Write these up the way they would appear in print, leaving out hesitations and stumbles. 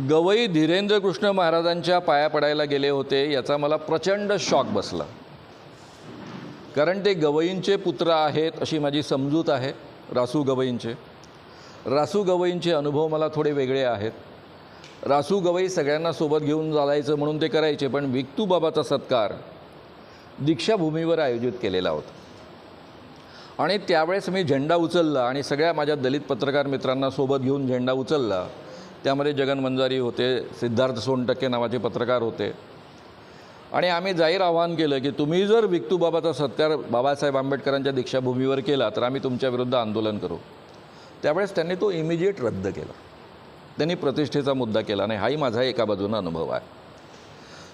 गवई धीरेंद्र कृष्ण महाराजांच्या पाया पडायला गेले होते याचा मला प्रचंड शॉक बसला. कारण ते गवईंचे पुत्र आहेत अशी माझी समजूत आहे. रासू गवईंचे अनुभव मला थोडे वेगळे आहेत. रासू गवई सगळ्यांना सोबत घेऊन चालायचं म्हणून ते करायचे, पण विक्तूबाबाचा सत्कार दीक्षाभूमीवर आयोजित केलेला होता आणि त्यावेळेस मी झेंडा उचलला आणि सगळ्या माझ्या दलित पत्रकार मित्रांना सोबत घेऊन झेंडा उचलला. त्यामध्ये जगन मंजारी होते, सिद्धार्थ सोनटक्के नावाचे पत्रकार होते आणि आम्ही जाहीर आवाहन केलं की तुम्ही जर विक्तूबाबाचा सत्कार बाबासाहेब आंबेडकरांच्या दीक्षाभूमीवर केला तर आम्ही तुमच्या विरुद्ध आंदोलन करू. त्यावेळेस त्यांनी तो इमिजिएट रद्द केला. त्यांनी प्रतिष्ठेचा मुद्दा केला नाही. हाही माझा एका बाजूनं अनुभव आहे.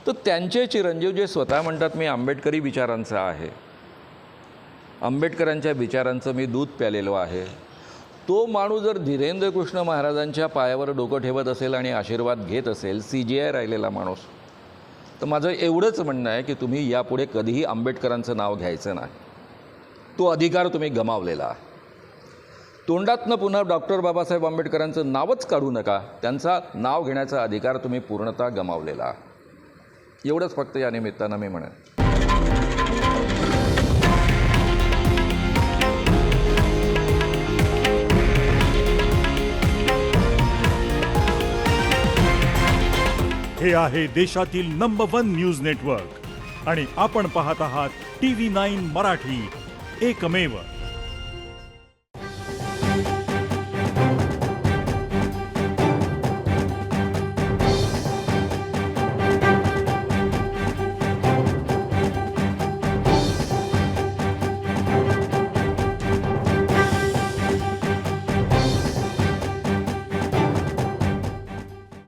तर त्यांचे चिरंजीव जे स्वतः म्हणतात मी आंबेडकरी विचारांचा आहे, आंबेडकरांच्या विचारांचं मी दूध प्यालेलो आहे, तो माणूस जर धीरेंद्र कृष्ण महाराजांच्या पायावर डोकं ठेवत असेल आणि आशीर्वाद घेत असेल, CGI राहिलेला माणूस, तर माझं एवढंच म्हणणं आहे की तुम्ही यापुढे कधीही आंबेडकरांचं नाव घ्यायचं नाही. तो अधिकार तुम्ही गमावलेला आहे. तोंडातनं पुन्हा डॉक्टर बाबासाहेब आंबेडकरांचं नावच काढू नका. त्यांचा नाव घेण्याचा अधिकार तुम्ही पूर्णतः गमावलेला आहे. एवढंच फक्त या निमित्तानं मी म्हणेन. हे आहे देशातील नंबर 1 न्यूज नेटवर्क आणि आपण पाहत आहात TV9 मराठी, एकमेव.